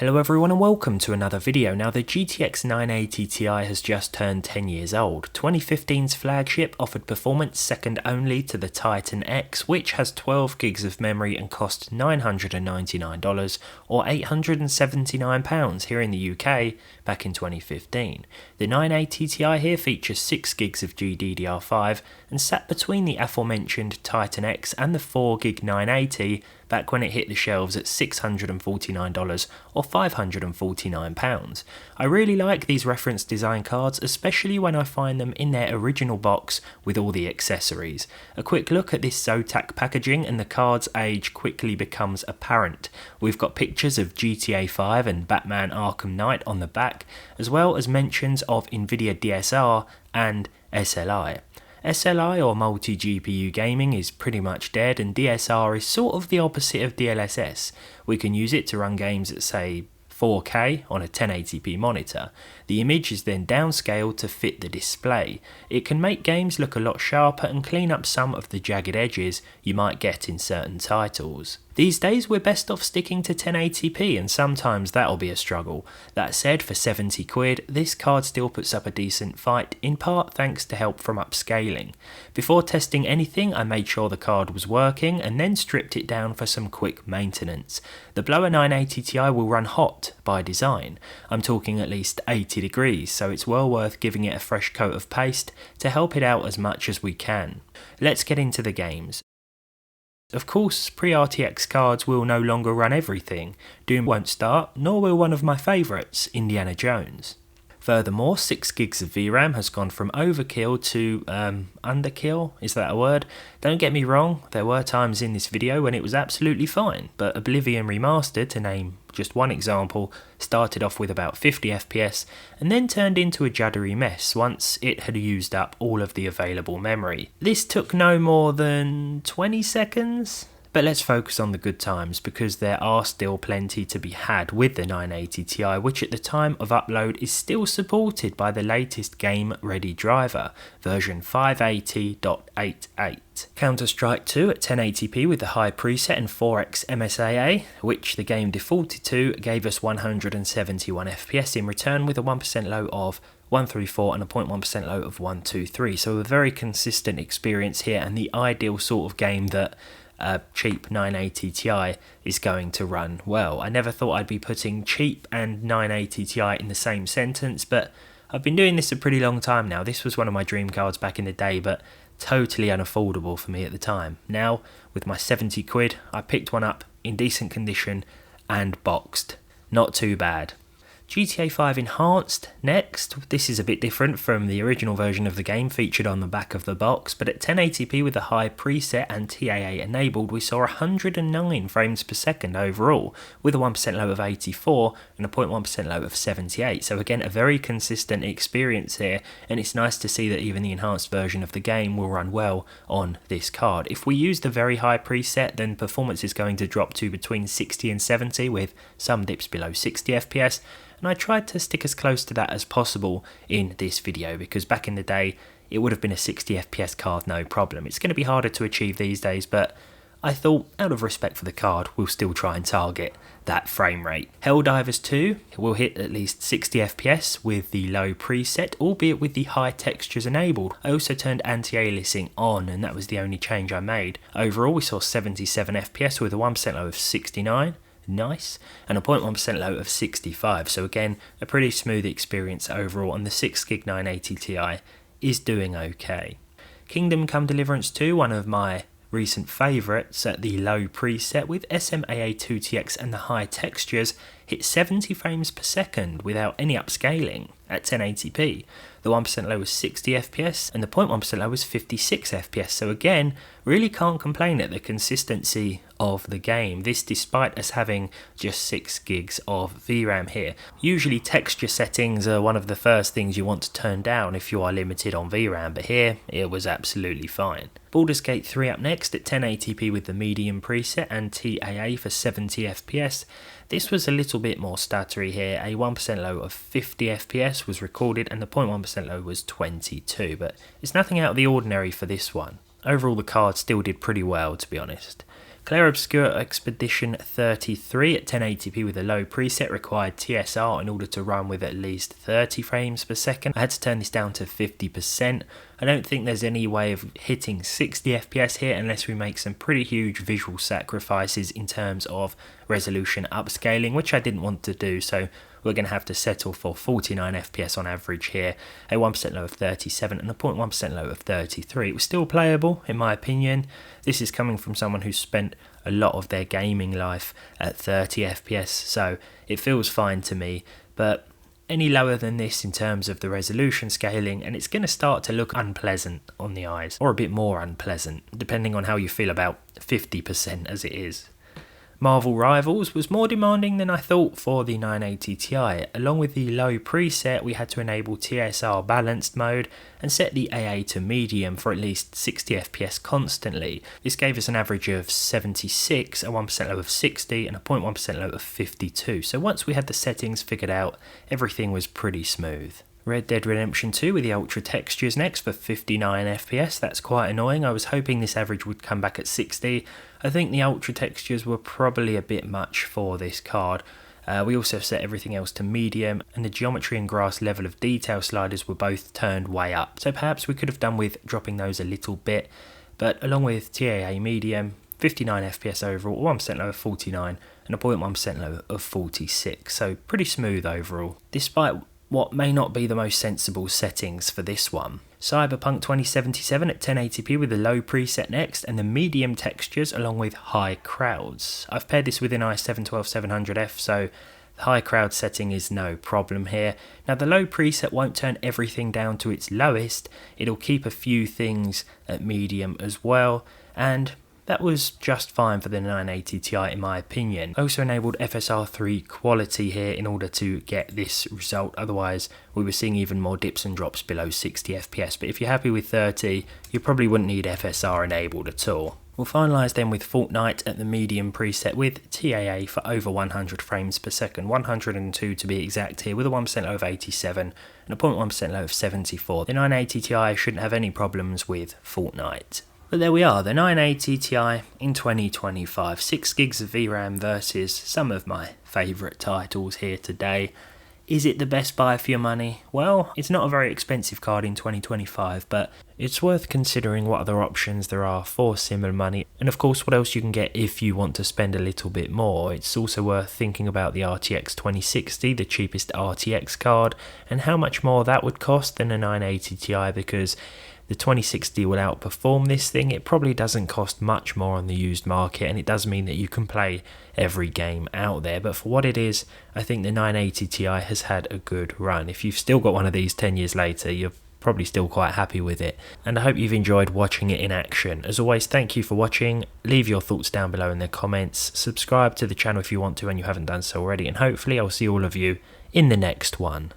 Hello everyone and welcome to another video. Now the GTX 980 Ti has just turned 10 years old. 2015's flagship offered performance second only to the Titan X, which has 12 gigs of memory and cost $999 or £879 here in the UK back in 2015. The 980 Ti here features 6 gigs of GDDR5 and sat between the aforementioned Titan X and the 4 gig 980 back when it hit the shelves at $649 or £549. I really like these reference design cards, especially when I find them in their original box with all the accessories. A quick look at this Zotac packaging and the card's age quickly becomes apparent. We've got pictures of GTA 5 and Batman Arkham Knight on the back, as well as mentions of Nvidia DSR and SLI. SLI or multi-GPU gaming is pretty much dead, and DSR is sort of the opposite of DLSS. We can use it to run games at say 4K on a 1080p monitor. The image is then downscaled to fit the display. It can make games look a lot sharper and clean up some of the jagged edges you might get in certain titles. These days we're best off sticking to 1080p, and sometimes that'll be a struggle. That said, for 70 quid, this card still puts up a decent fight, in part thanks to help from upscaling. Before testing anything, I made sure the card was working and then stripped it down for some quick maintenance. The Blower 980 Ti will run hot by design. I'm talking at least 80 degrees, so it's well worth giving it a fresh coat of paste to help it out as much as we can. Let's get into the games. Of course, pre-RTX cards will no longer run everything. Doom won't start, nor will one of my favourites, Indiana Jones. Furthermore, 6 gigs of VRAM has gone from overkill to underkill, is that a word? Don't get me wrong, there were times in this video when it was absolutely fine, but Oblivion Remastered, to name just one example, started off with about 50 FPS and then turned into a juddery mess once it had used up all of the available memory. This took no more than 20 seconds? But let's focus on the good times, because there are still plenty to be had with the 980 Ti, which at the time of upload is still supported by the latest game-ready driver, version 580.88. Counter-Strike 2 at 1080p with the high preset and 4x MSAA, which the game defaulted to, gave us 171 FPS in return, with a 1% low of 134 and a 0.1% low of 123. So a very consistent experience here, and the ideal sort of game that a cheap 980 Ti is going to run well. I never thought I'd be putting cheap and 980 Ti in the same sentence, but I've been doing this a pretty long time now. This was one of my dream cards back in the day, but totally unaffordable for me at the time. Now, with my 70 quid, I picked one up in decent condition and boxed. Not too bad. GTA 5 Enhanced next. This is a bit different from the original version of the game featured on the back of the box, but at 1080p with a high preset and TAA enabled, we saw 109 frames per second overall, with a 1% low of 84 and a 0.1% low of 78. So again, a very consistent experience here, and it's nice to see that even the enhanced version of the game will run well on this card. If we use the very high preset, then performance is going to drop to between 60 and 70, with some dips below 60 FPS. And I tried to stick as close to that as possible in this video, because back in the day it would have been a 60 FPS card no problem. It's going to be harder to achieve these days, but I thought, out of respect for the card, we'll still try and target that frame rate. Helldivers 2 will hit at least 60 FPS with the low preset, albeit with the high textures enabled. I also turned anti-aliasing on, and that was the only change I made. Overall we saw 77 FPS with a 1% low of 69. Nice, and a 0.1% low of 65, so again a pretty smooth experience overall, and the 6 gig 980 Ti is doing okay. Kingdom Come Deliverance 2, one of my recent favourites at the low preset with SMAA2TX and the high textures, hit 70 frames per second without any upscaling at 1080p. The 1% low was 60 FPS and the 0.1% low was 56 FPS, so again, really can't complain at the consistency of the game. This despite us having just 6 gigs of VRAM here. Usually texture settings are one of the first things you want to turn down if you are limited on VRAM, but here it was absolutely fine. Baldur's Gate 3 up next at 1080p with the medium preset and TAA for 70 FPS. This was a little bit more stuttery here. A 1% low of 50 FPS was recorded and the 0.1% low was 22, but it's nothing out of the ordinary for this one. Overall the card still did pretty well, to be honest. Clair Obscur Expedition 33 at 1080p with a low preset required TSR in order to run with at least 30 frames per second. I had to turn this down to 50%. I don't think there's any way of hitting 60 FPS here unless we make some pretty huge visual sacrifices in terms of resolution upscaling, which I didn't want to do, so we're going to have to settle for 49 FPS on average here, a 1% low of 37 and a 0.1% low of 33. It was still playable in my opinion. This is coming from someone who's spent a lot of their gaming life at 30 FPS, so it feels fine to me, but any lower than this in terms of the resolution scaling and it's going to start to look unpleasant on the eyes, or a bit more unpleasant, depending on how you feel about 50% as it is. Marvel Rivals was more demanding than I thought for the 980 Ti. Along with the low preset, we had to enable TSR balanced mode and set the AA to medium for at least 60 FPS constantly. This gave us an average of 76, a 1% low of 60 and a 0.1% low of 52. So once we had the settings figured out, everything was pretty smooth. Red Dead Redemption 2 with the ultra textures next for 59 FPS, that's quite annoying. I was hoping this average would come back at 60. I think the ultra textures were probably a bit much for this card. We also set everything else to medium and the geometry and grass level of detail sliders were both turned way up. So perhaps we could have done with dropping those a little bit, but along with TAA medium, 59 FPS overall, 1% low of 49 and a 0.1% low of 46. So pretty smooth overall, despite what may not be the most sensible settings for this one. Cyberpunk 2077 at 1080p with the low preset next and the medium textures along with high crowds. I've paired this with an i7-12700F, so the high crowd setting is no problem here. Now the low preset won't turn everything down to its lowest, it'll keep a few things at medium as well, and that was just fine for the 980 Ti in my opinion. I also enabled FSR3 quality here in order to get this result, otherwise we were seeing even more dips and drops below 60 FPS, but if you're happy with 30 you probably wouldn't need FSR enabled at all. We'll finalise then with Fortnite at the medium preset with TAA for over 100 frames per second, 102 to be exact here, with a 1% low of 87 and a 0.1% low of 74. The 980 Ti shouldn't have any problems with Fortnite. But there we are, the 980 Ti in 2025, 6 gigs of VRAM versus some of my favourite titles here today. Is it the best buy for your money? Well, it's not a very expensive card in 2025, but it's worth considering what other options there are for similar money, and of course what else you can get if you want to spend a little bit more. It's also worth thinking about the RTX 2060, the cheapest RTX card, and how much more that would cost than a 980 Ti, because the 2060 will outperform this thing. It probably doesn't cost much more on the used market, and it does mean that you can play every game out there, but for what it is, I think the 980 Ti has had a good run. If you've still got one of these 10 years later, you're probably still quite happy with it, and I hope you've enjoyed watching it in action. As always, thank you for watching. Leave your thoughts down below in the comments, subscribe to the channel if you want to and you haven't done so already, and hopefully I'll see all of you in the next one.